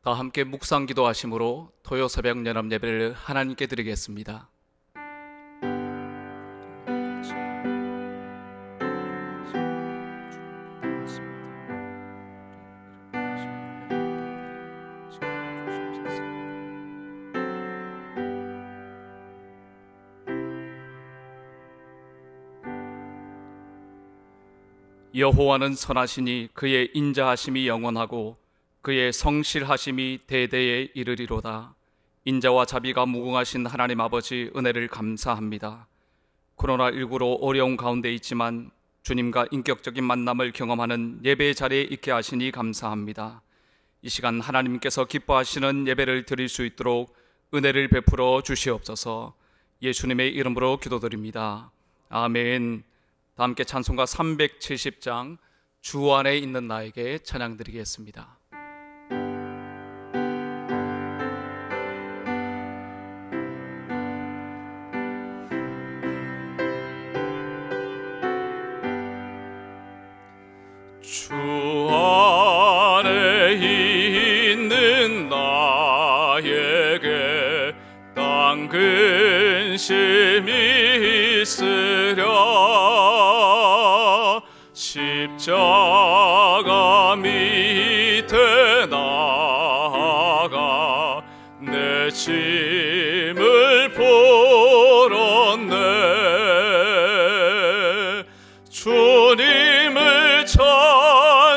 다 함께 묵상 기도하심으로 토요 새벽 연합 예배를 하나님께 드리겠습니다. 여호와는 선하시니 그의 인자하심이 영원하고 그의 성실하심이 대대에 이르리로다. 인자와 자비가 무궁하신 하나님 아버지, 은혜를 감사합니다. 코로나19로 어려운 가운데 있지만 주님과 인격적인 만남을 경험하는 예배의 자리에 있게 하시니 감사합니다. 이 시간 하나님께서 기뻐하시는 예배를 드릴 수 있도록 은혜를 베풀어 주시옵소서. 예수님의 이름으로 기도드립니다. 아멘. 다 함께 찬송가 370장 주 안에 있는 나에게 찬양 드리겠습니다. 주 안에 있는 나에게 딴 근심이 있으랴. 십자가 밑에 나아가 내 짐을 풀었네. 주님을 찬송하면서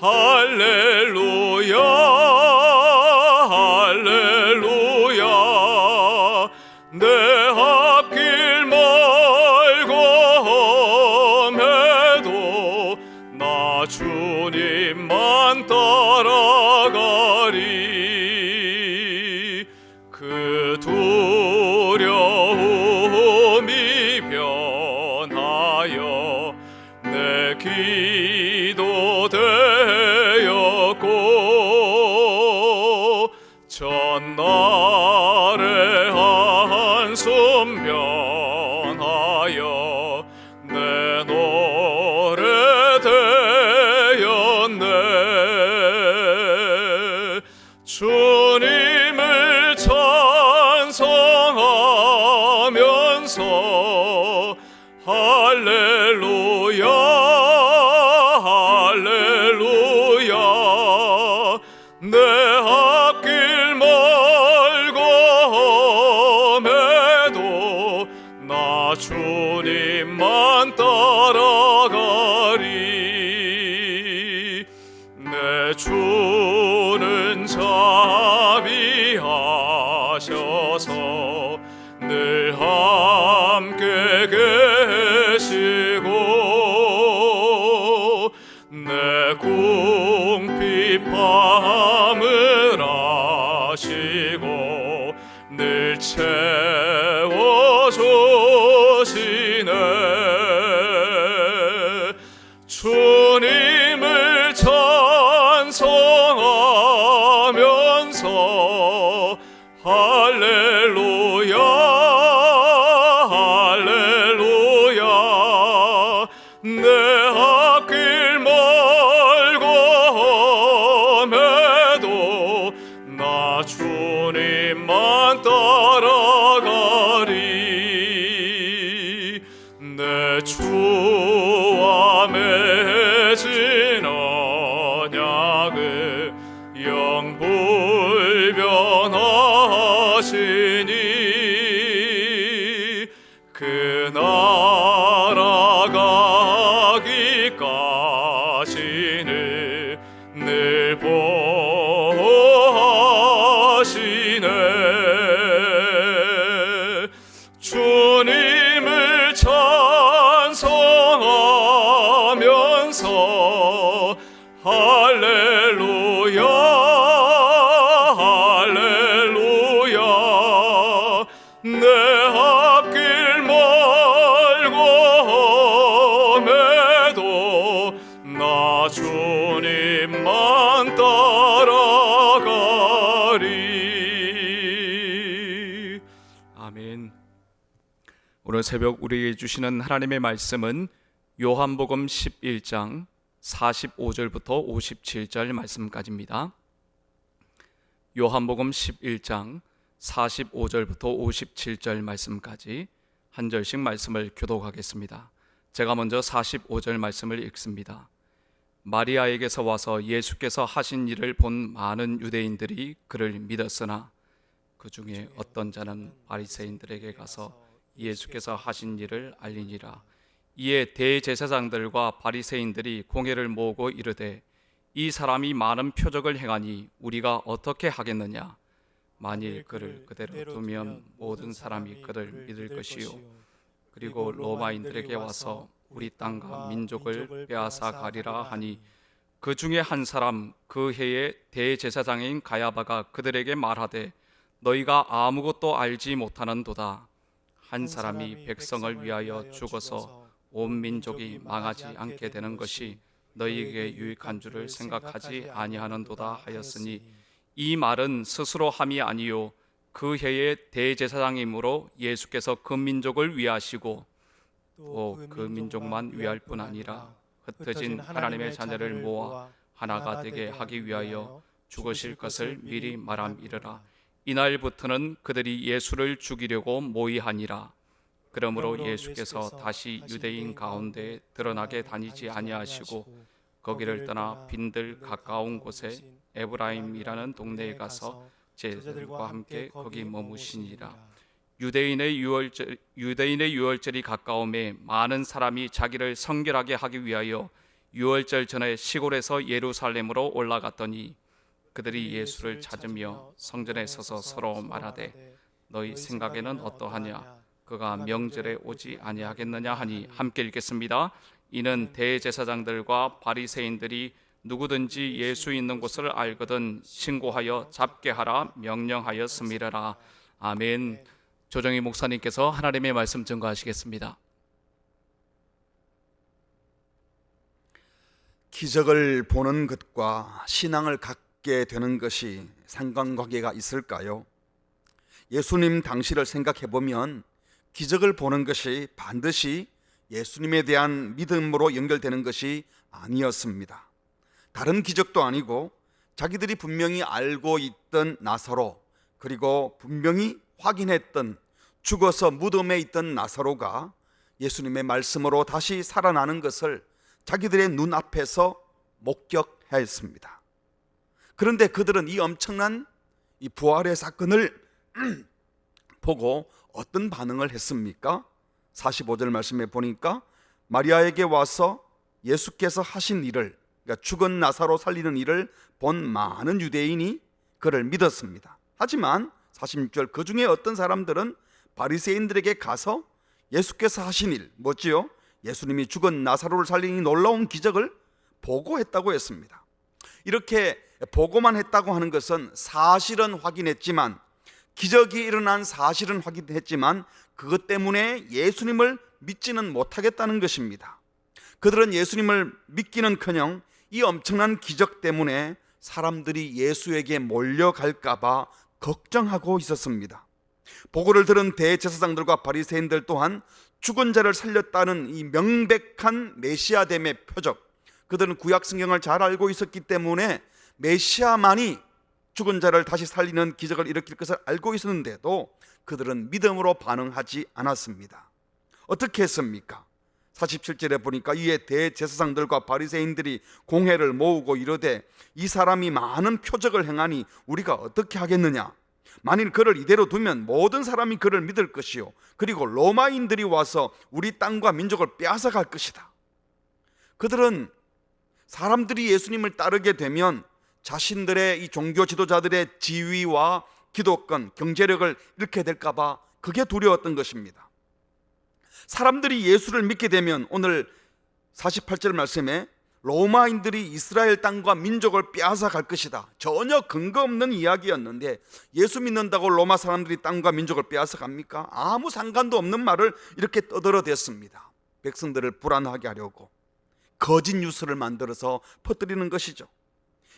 할렐루야 할렐루야. 내 앞길 멀고 험해도 나 주님만 따라가리. 그 두려움이 변하여 내 기도 되었고 전날의 한숨 변하여 내 노래 되었네. 주님을 찬송하면서 할렐루야 할렐루야. 내 앞길 멀고 험해도 나 주님만 따라가리. 내 주는 자비하셔서 늘 함께 계시고 내 궁핍함을 아시고 늘 채워주시네. 주님을 찬송하면서 할렐루야 할렐루야. 내 앞길 멀고 험해도 나 주님만 따라가리. 내 주와 맺은 언약을 영불변하시니 그 나라 가기까지는 늘 보호하시네. 주님을 찬송하면서 할렐루야 할렐루야. 내 앞길 멀고 험해도 나 주님만 따라가리. 아멘. 오늘 새벽 우리에게 주시는 하나님의 말씀은 요한복음 11장 45절부터 57절 말씀까지입니다. 요한복음 11장 45절부터 57절 말씀까지 한 절씩 말씀을 교독하겠습니다. 제가 먼저 45절 말씀을 읽습니다. 마리아에게서 와서 예수께서 하신 일을 본 많은 유대인들이 그를 믿었으나 그 중에 어떤 자는 바리새인들에게 가서 예수께서 하신 일을 알리니라. 이에 대제사장들과 바리새인들이 공회를 모으고 이르되 이 사람이 많은 표적을 행하니 우리가 어떻게 하겠느냐. 만일 그를 그대로 두면 모든 사람이 그를 믿을 것이요 그리고 로마인들에게 와서 우리 땅과 민족을 빼앗아 가리라 하니 그 중에 한 사람 그 해의 대제사장인 가야바가 그들에게 말하되 너희가 아무것도 알지 못하는도다. 한 사람이 백성을 위하여 죽어서 온 민족이 망하지 않게 되는 것이 너희에게 유익한 줄을 생각하지 아니하는도다 하였으니 이 말은 스스로 함이 아니요 그 해의 대제사장이므로 예수께서 그 민족을 위하시고 또 그 민족만 위할 뿐 아니라 흩어진 하나님의 자녀를 모아 하나가 되게 하기 위하여 죽으실 것을 미리 말함이르라. 이날부터는 그들이 예수를 죽이려고 모의하니라. 그러므로 예수께서 다시 유대인 가운데 드러나게 다니지 아니하시고 거기를 떠나 빈들 가까운 곳에 에브라임이라는 동네에 가서 제자들과 함께 거기 머무시니라. 유대인의 유월절이 가까움에 많은 사람이 자기를 성결하게 하기 위하여 유월절 전에 시골에서 예루살렘으로 올라갔더니 그들이 예수를 찾으며 성전에 서서 서로 말하되 너희 생각에는 어떠하냐. 그가 명절에 오지 아니하겠느냐 하니 함께 읽겠습니다. 이는 대제사장들과 바리새인들이 누구든지 예수 있는 곳을 알거든 신고하여 잡게 하라 명령하였음이라. 아멘. 조정희 목사님께서 하나님의 말씀 증거하시겠습니다. 기적을 보는 것과 신앙을 갖게 되는 것이 상관관계가 있을까요? 예수님 당시를 생각해 보면 기적을 보는 것이 반드시 예수님에 대한 믿음으로 연결되는 것이 아니었습니다. 다른 기적도 아니고 자기들이 분명히 알고 있던 나사로, 그리고 분명히 확인했던 죽어서 무덤에 있던 나사로가 예수님의 말씀으로 다시 살아나는 것을 자기들의 눈앞에서 목격했습니다. 그런데 그들은 이 엄청난 이 부활의 사건을 보고 어떤 반응을 했습니까? 45절 말씀에 보니까 마리아에게 와서 예수께서 하신 일을, 그러니까 죽은 나사로 살리는 일을 본 많은 유대인이 그를 믿었습니다. 하지만 46절 그 중에 어떤 사람들은 바리새인들에게 가서 예수께서 하신 일, 뭐지요? 예수님이 죽은 나사로를 살린 이 놀라운 기적을 보고했다고 했습니다. 이렇게 보고만 했다고 하는 것은 사실은 확인했지만, 기적이 일어난 사실은 확인했지만 그것 때문에 예수님을 믿지는 못하겠다는 것입니다. 그들은 예수님을 믿기는커녕 이 엄청난 기적 때문에 사람들이 예수에게 몰려갈까 봐 걱정하고 있었습니다. 보고를 들은 대제사장들과 바리새인들 또한 죽은 자를 살렸다는 이 명백한 메시아됨의 표적, 그들은 구약 성경을 잘 알고 있었기 때문에 메시아만이 죽은 자를 다시 살리는 기적을 일으킬 것을 알고 있었는데도 그들은 믿음으로 반응하지 않았습니다. 어떻게 했습니까? 47절에 보니까 이에 대제사장들과 바리새인들이 공회를 모으고 이르되 이 사람이 많은 표적을 행하니 우리가 어떻게 하겠느냐. 만일 그를 이대로 두면 모든 사람이 그를 믿을 것이요 그리고 로마인들이 와서 우리 땅과 민족을 빼앗아 갈 것이다. 그들은 사람들이 예수님을 따르게 되면 자신들의 이 종교 지도자들의 지위와 기독권, 경제력을 잃게 될까 봐 그게 두려웠던 것입니다. 사람들이 예수를 믿게 되면 오늘 48절 말씀에 로마인들이 이스라엘 땅과 민족을 빼앗아 갈 것이다. 전혀 근거 없는 이야기였는데 예수 믿는다고 로마 사람들이 땅과 민족을 빼앗아 갑니까? 아무 상관도 없는 말을 이렇게 떠들어댔습니다. 백성들을 불안하게 하려고 거짓 뉴스를 만들어서 퍼뜨리는 것이죠.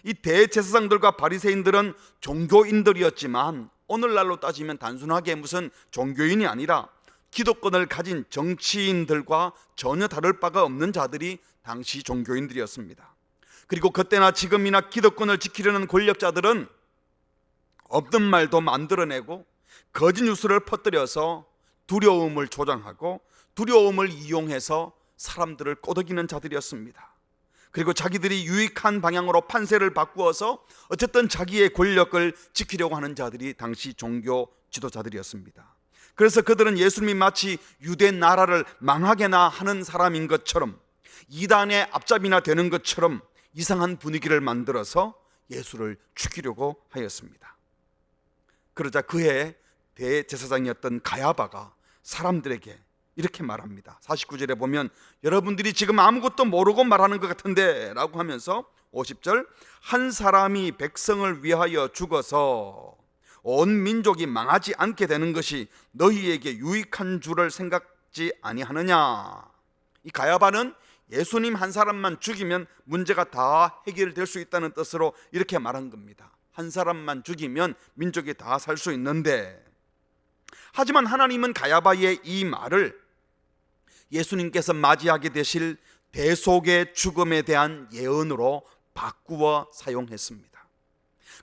이 대제사장들과 바리새인들은 종교인들이었지만 오늘날로 따지면 단순하게 무슨 종교인이 아니라 기득권을 가진 정치인들과 전혀 다를 바가 없는 자들이 당시 종교인들이었습니다. 그리고 그때나 지금이나 기득권을 지키려는 권력자들은 없는 말도 만들어내고 거짓 뉴스를 퍼뜨려서 두려움을 조장하고 두려움을 이용해서 사람들을 꼬드기는 자들이었습니다. 그리고 자기들이 유익한 방향으로 판세를 바꾸어서 어쨌든 자기의 권력을 지키려고 하는 자들이 당시 종교 지도자들이었습니다. 그래서 그들은 예수님이 마치 유대 나라를 망하게나 하는 사람인 것처럼, 이단의 앞잡이나 되는 것처럼 이상한 분위기를 만들어서 예수를 죽이려고 하였습니다. 그러자 그해 대제사장이었던 가야바가 사람들에게 이렇게 말합니다. 49절에 보면 여러분들이 지금 아무것도 모르고 말하는 것 같은데 라고 하면서 50절, 한 사람이 백성을 위하여 죽어서 온 민족이 망하지 않게 되는 것이 너희에게 유익한 줄을 생각지 아니하느냐. 이 가야바는 예수님 한 사람만 죽이면 문제가 다 해결될 수 있다는 뜻으로 이렇게 말한 겁니다. 한 사람만 죽이면 민족이 다 살 수 있는데, 하지만 하나님은 가야바의 이 말을 예수님께서 맞이하게 되실 대속의 죽음에 대한 예언으로 바꾸어 사용했습니다.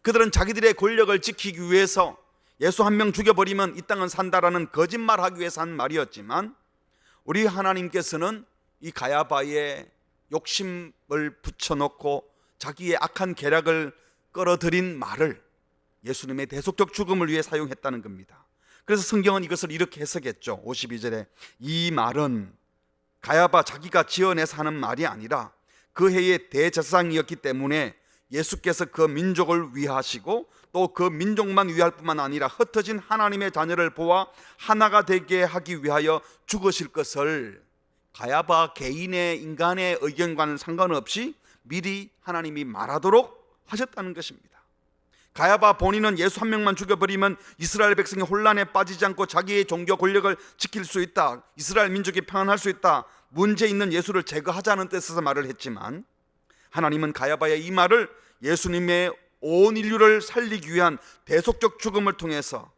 그들은 자기들의 권력을 지키기 위해서 예수 한 명 죽여버리면 이 땅은 산다라는 거짓말하기 위해서 한 말이었지만, 우리 하나님께서는 이 가야바의 욕심을 붙여놓고 자기의 악한 계략을 끌어들인 말을 예수님의 대속적 죽음을 위해 사용했다는 겁니다. 그래서 성경은 이것을 이렇게 해석했죠. 52절에 이 말은 가야바 자기가 지어내서 하는 말이 아니라 그 해의 대제사장이었기 때문에 예수께서 그 민족을 위하시고 또 그 민족만 위할 뿐만 아니라 흩어진 하나님의 자녀를 보아 하나가 되게 하기 위하여 죽으실 것을 가야바 개인의 인간의 의견과는 상관없이 미리 하나님이 말하도록 하셨다는 것입니다. 가야바 본인은 예수 한 명만 죽여버리면 이스라엘 백성이 혼란에 빠지지 않고 자기의 종교 권력을 지킬 수 있다, 이스라엘 민족이 평안할 수 있다, 문제 있는 예수를 제거하자는 뜻에서 말을 했지만, 하나님은 가야바의 이 말을 예수님의 온 인류를 살리기 위한 대속적 죽음을 통해서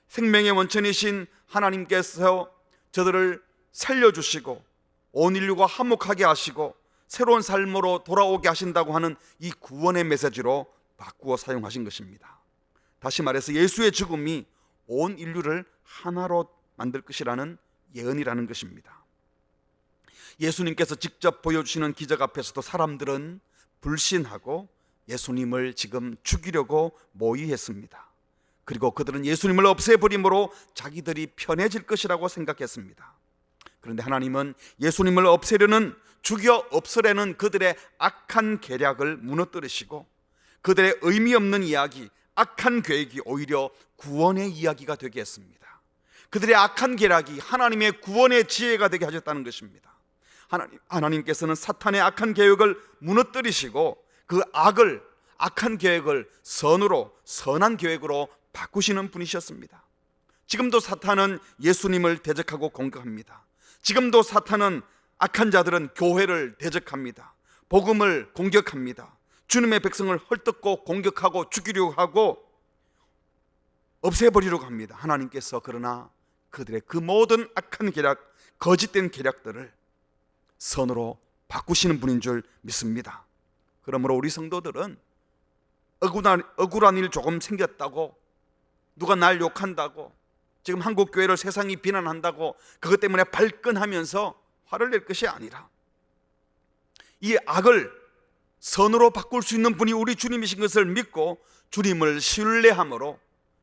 생명의 원천이신 하나님께서 저들을 살려주시고 온 인류가 화목하게 하시고 새로운 삶으로 돌아오게 하신다고 하는 이 구원의 메시지로 바꾸어 사용하신 것입니다. 다시 말해서 예수의 죽음이 온 인류를 하나로 만들 것이라는 예언이라는 것입니다. 예수님께서 직접 보여주시는 기적 앞에서도 사람들은 불신하고 예수님을 지금 죽이려고 모의했습니다. 그리고 그들은 예수님을 없애버림으로 자기들이 편해질 것이라고 생각했습니다. 그런데 하나님은 예수님을 없애려는, 죽여 없애려는 그들의 악한 계략을 무너뜨리시고 그들의 의미 없는 이야기, 악한 계획이 오히려 구원의 이야기가 되게 했습니다. 그들의 악한 계략이 하나님의 구원의 지혜가 되게 하셨다는 것입니다. 하나님께서는 사탄의 악한 계획을 무너뜨리시고 그 악한 계획을 선으로, 선한 계획으로 바꾸시는 분이셨습니다. 지금도 사탄은 예수님을 대적하고 공격합니다. 지금도 사탄은, 악한 자들은 교회를 대적합니다. 복음을 공격합니다. 주님의 백성을 헐뜯고 공격하고 죽이려고 하고 없애버리려고 합니다. 하나님께서 그러나 그들의 그 모든 악한 계략, 거짓된 계략들을 선으로 바꾸시는 분인 줄 믿습니다. 그러므로 우리 성도들은 억울한 일 조금 생겼다고, 누가 날 욕한다고, 지금 한국 교회를 세상이 비난한다고 그것 때문에 발끈하면서 화를 낼 것이 아니라 이 악을 선으로 바꿀 수 있는 분이 우리 주님이신 것을 믿고 주님을 신뢰함으로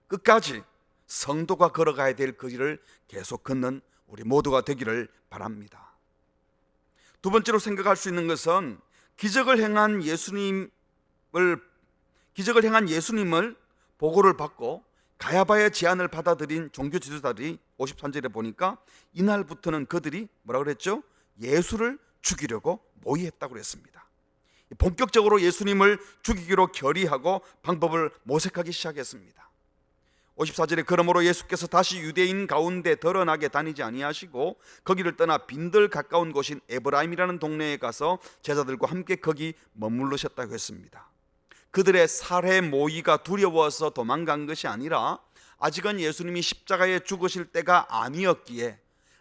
끝까지 성도가 걸어가야 될 그 길을 계속 걷는 우리 모두가 되기를 바랍니다. 두 번째로 생각할 수 있는 것은 기적을 행한 예수님을 보고를 받고 가야바의 제안을 받아들인 종교 지도자들이 53절에 보니까 이날부터는 그들이 뭐라고 그랬죠? 예수를 죽이려고 모의했다고 그랬습니다. 본격적으로 예수님을 죽이기로 결의하고 방법을 모색하기 시작했습니다. 54절에 그러므로 예수께서 다시 유대인 가운데 드러나게 다니지 아니하시고 거기를 떠나 빈들 가까운 곳인 에브라임이라는 동네에 가서 제자들과 함께 거기 머무르셨다고 했습니다. 그들의 살해 모의가 두려워서 도망간 것이 아니라 아직은 예수님이 십자가에 죽으실 때가 아니었기에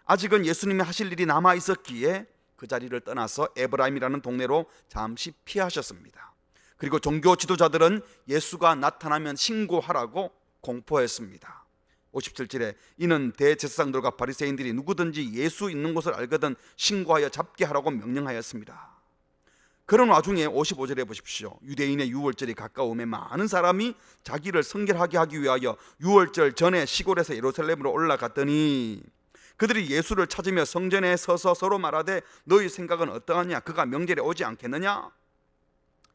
아직은 예수님이 하실 일이 남아 있었기에 그 자리를 떠나서 에브라임이라는 동네로 잠시 피하셨습니다. 그리고 종교 지도자들은 예수가 나타나면 신고하라고 공포했습니다. 57절에 이는 대제사장들과 바리새인들이 누구든지 예수 있는 곳을 알거든 신고하여 잡게 하라고 명령하였습니다. 그런 와중에 55절에 보십시오. 유대인의 유월절이 가까움에 많은 사람이 자기를 성결하게 하기 위하여 유월절 전에 시골에서 예루살렘으로 올라갔더니 그들이 예수를 찾으며 성전에 서서 서로 말하되 너희 생각은 어떠하냐? 그가 명절에 오지 않겠느냐?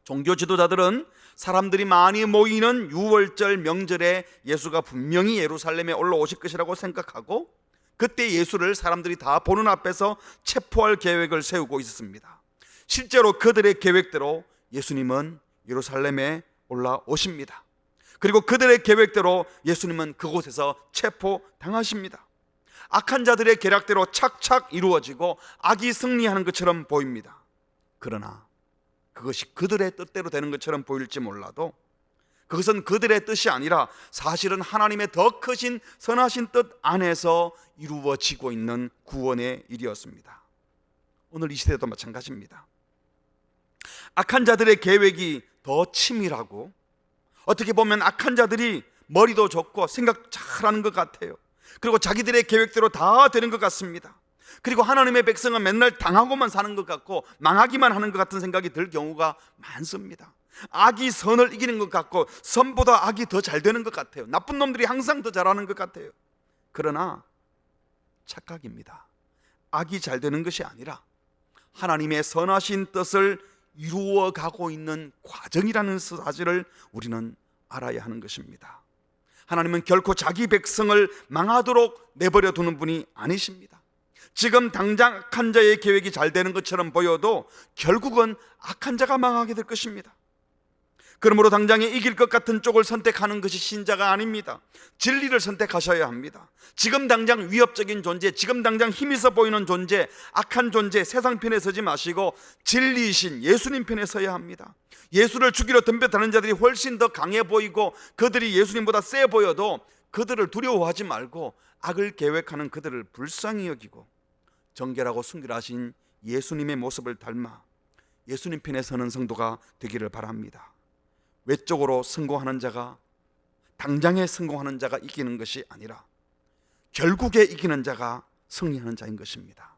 종교 지도자들은 사람들이 많이 모이는 유월절 명절에 예수가 분명히 예루살렘에 올라오실 것이라고 생각하고 그때 예수를 사람들이 다 보는 앞에서 체포할 계획을 세우고 있었습니다. 실제로 그들의 계획대로 예수님은 예루살렘에 올라오십니다. 그리고 그들의 계획대로 예수님은 그곳에서 체포당하십니다. 악한 자들의 계략대로 착착 이루어지고 악이 승리하는 것처럼 보입니다. 그러나 그것이 그들의 뜻대로 되는 것처럼 보일지 몰라도 그것은 그들의 뜻이 아니라 사실은 하나님의 더 크신 선하신 뜻 안에서 이루어지고 있는 구원의 일이었습니다. 오늘 이 시대도 마찬가지입니다. 악한 자들의 계획이 더 치밀하고 어떻게 보면 악한 자들이 머리도 좋고 생각 잘하는 것 같아요. 그리고 자기들의 계획대로 다 되는 것 같습니다. 그리고 하나님의 백성은 맨날 당하고만 사는 것 같고 망하기만 하는 것 같은 생각이 들 경우가 많습니다. 악이 선을 이기는 것 같고 선보다 악이 더 잘 되는 것 같아요. 나쁜 놈들이 항상 더 잘하는 것 같아요. 그러나 착각입니다. 악이 잘 되는 것이 아니라 하나님의 선하신 뜻을 이루어가고 있는 과정이라는 사실을 우리는 알아야 하는 것입니다. 하나님은 결코 자기 백성을 망하도록 내버려 두는 분이 아니십니다. 지금 당장 악한 자의 계획이 잘 되는 것처럼 보여도 결국은 악한 자가 망하게 될 것입니다. 그러므로 당장에 이길 것 같은 쪽을 선택하는 것이 신자가 아닙니다. 진리를 선택하셔야 합니다. 지금 당장 위협적인 존재, 지금 당장 힘이 있어 보이는 존재, 악한 존재, 세상 편에 서지 마시고 진리이신 예수님 편에 서야 합니다. 예수를 죽이러 덤벼드는 자들이 훨씬 더 강해 보이고 그들이 예수님보다 세 보여도 그들을 두려워하지 말고 악을 계획하는 그들을 불쌍히 여기고 정결하고 순결하신 예수님의 모습을 닮아 예수님 편에 서는 성도가 되기를 바랍니다. 외적으로 성공하는 자가, 당장에 성공하는 자가 이기는 것이 아니라 결국에 이기는 자가 승리하는 자인 것입니다.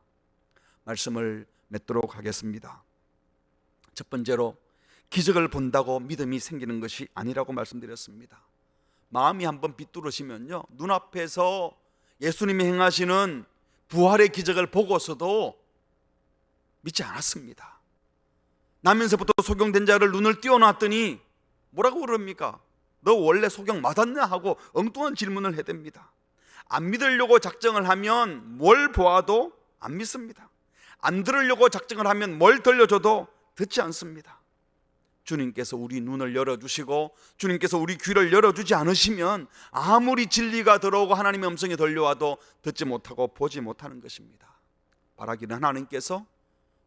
말씀을 맺도록 하겠습니다. 첫 번째로 기적을 본다고 믿음이 생기는 것이 아니라고 말씀드렸습니다. 마음이 한번 비뚤어지면요, 눈앞에서 예수님이 행하시는 부활의 기적을 보고서도 믿지 않았습니다. 나면서부터 소경된 자를 눈을 띄워놨더니 뭐라고 그럽니까? 너 원래 소경 맞았냐? 하고 엉뚱한 질문을 해댑니다. 안 믿으려고 작정을 하면 뭘 보아도 안 믿습니다. 안 들으려고 작정을 하면 뭘 들려줘도 듣지 않습니다. 주님께서 우리 눈을 열어주시고 주님께서 우리 귀를 열어주지 않으시면 아무리 진리가 들어오고 하나님의 음성이 들려와도 듣지 못하고 보지 못하는 것입니다. 바라기는 하나님께서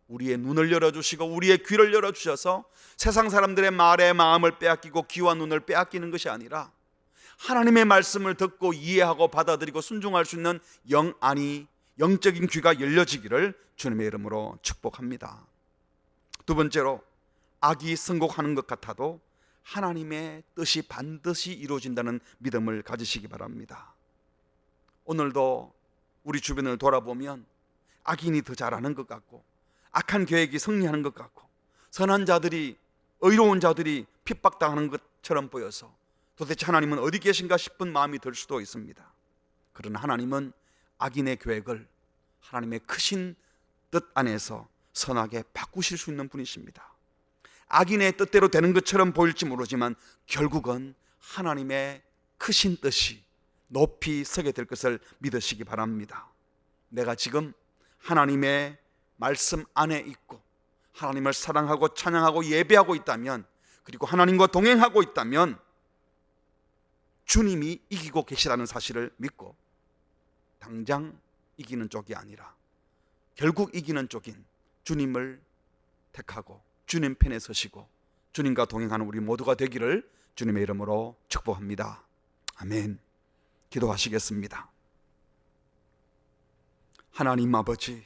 우리의 눈을 열어주시고 우리의 귀를 열어주셔서 세상 사람들의 말에 마음을 빼앗기고 귀와 눈을 빼앗기는 것이 아니라 하나님의 말씀을 듣고 이해하고 받아들이고 순종할 수 있는 영안이, 영적인 귀가 열려지기를 주님의 이름으로 축복합니다. 두 번째로, 악이 성공하는 것 같아도 하나님의 뜻이 반드시 이루어진다는 믿음을 가지시기 바랍니다. 오늘도 우리 주변을 돌아보면 악인이 더 잘하는 것 같고 악한 계획이 승리하는 것 같고 선한 자들이, 의로운 자들이 핍박당하는 것처럼 보여서 도대체 하나님은 어디 계신가 싶은 마음이 들 수도 있습니다. 그러나 하나님은 악인의 계획을 하나님의 크신 뜻 안에서 선하게 바꾸실 수 있는 분이십니다. 악인의 뜻대로 되는 것처럼 보일지 모르지만 결국은 하나님의 크신 뜻이 높이 서게 될 것을 믿으시기 바랍니다. 내가 지금 하나님의 말씀 안에 있고 하나님을 사랑하고 찬양하고 예배하고 있다면, 그리고 하나님과 동행하고 있다면 주님이 이기고 계시다는 사실을 믿고 당장 이기는 쪽이 아니라 결국 이기는 쪽인 주님을 택하고 주님 편에 서시고 주님과 동행하는 우리 모두가 되기를 주님의 이름으로 축복합니다. 아멘. 기도하시겠습니다. 하나님 아버지,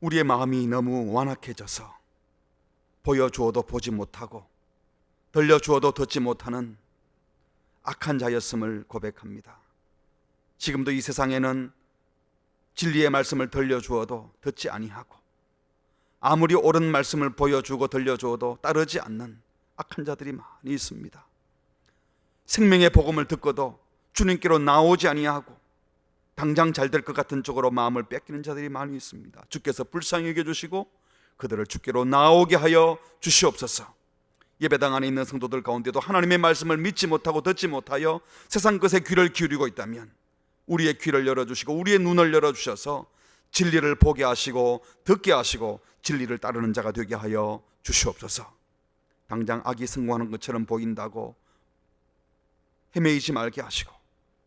우리의 마음이 너무 완악해져서 보여주어도 보지 못하고 들려주어도 듣지 못하는 악한 자였음을 고백합니다. 지금도 이 세상에는 진리의 말씀을 들려주어도 듣지 아니하고 아무리 옳은 말씀을 보여주고 들려주어도 따르지 않는 악한 자들이 많이 있습니다. 생명의 복음을 듣고도 주님께로 나오지 아니하고 당장 잘 될 것 같은 쪽으로 마음을 뺏기는 자들이 많이 있습니다. 주께서 불쌍히 여겨주시고 그들을 주께로 나오게 하여 주시옵소서. 예배당 안에 있는 성도들 가운데도 하나님의 말씀을 믿지 못하고 듣지 못하여 세상 것에 귀를 기울이고 있다면 우리의 귀를 열어주시고 우리의 눈을 열어주셔서 진리를 보게 하시고 듣게 하시고 진리를 따르는 자가 되게 하여 주시옵소서. 당장 악이 성공하는 것처럼 보인다고 헤매이지 말게 하시고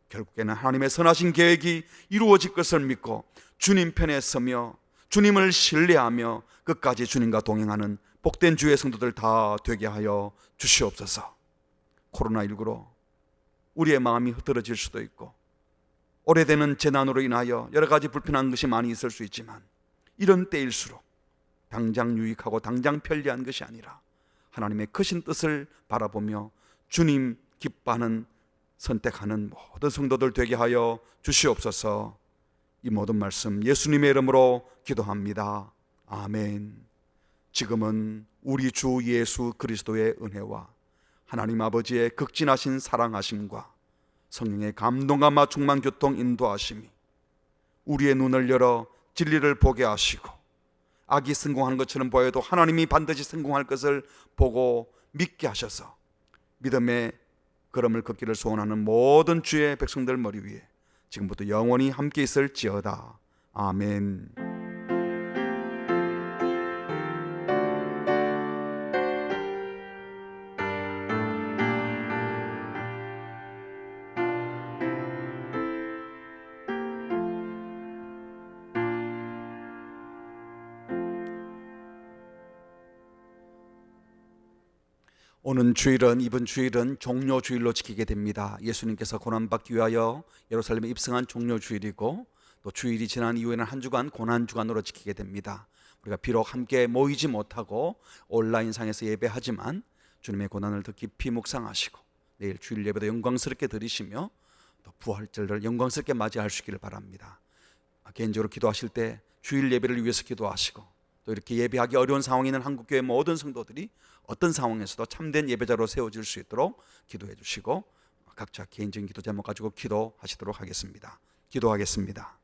결국에는 하나님의 선하신 계획이 이루어질 것을 믿고 주님 편에 서며 주님을 신뢰하며 끝까지 주님과 동행하는 복된 주의 성도들 다 되게 하여 주시옵소서. 코로나19로 우리의 마음이 흐트러질 수도 있고 오래되는 재난으로 인하여 여러 가지 불편한 것이 많이 있을 수 있지만 이런 때일수록 당장 유익하고 당장 편리한 것이 아니라 하나님의 크신 뜻을 바라보며 주님 기뻐하는 선택하는 모든 성도들 되게 하여 주시옵소서. 이 모든 말씀 예수님의 이름으로 기도합니다. 아멘. 지금은 우리 주 예수 그리스도의 은혜와 하나님 아버지의 극진하신 사랑하심과 성령의 감동감화 충만 교통 인도하심이 우리의 눈을 열어 진리를 보게 하시고 악이 성공하는 것처럼 보여도 하나님이 반드시 성공할 것을 보고 믿게 하셔서 믿음의 걸음을 걷기를 소원하는 모든 주의 백성들 머리 위에 지금부터 영원히 함께 있을지어다. 아멘. 오는 주일은 이번 주일은 종료 주일로 지키게 됩니다. 예수님께서 고난받기 위하여 예루살렘에 입성한 종료 주일이고 또 주일이 지난 이후에는 한 주간 고난 주간으로 지키게 됩니다. 우리가 비록 함께 모이지 못하고 온라인상에서 예배하지만 주님의 고난을 더 깊이 묵상하시고 내일 주일 예배도 영광스럽게 드리시며 또 부활절을 영광스럽게 맞이할 수 있기를 바랍니다. 개인적으로 기도하실 때 주일 예배를 위해서 기도하시고 또 이렇게 예배하기 어려운 상황에 있는 한국교회 모든 성도들이 어떤 상황에서도 참된 예배자로 세워질 수 있도록 기도해 주시고 각자 개인적인 기도 제목 가지고 기도하시도록 하겠습니다. 기도하겠습니다.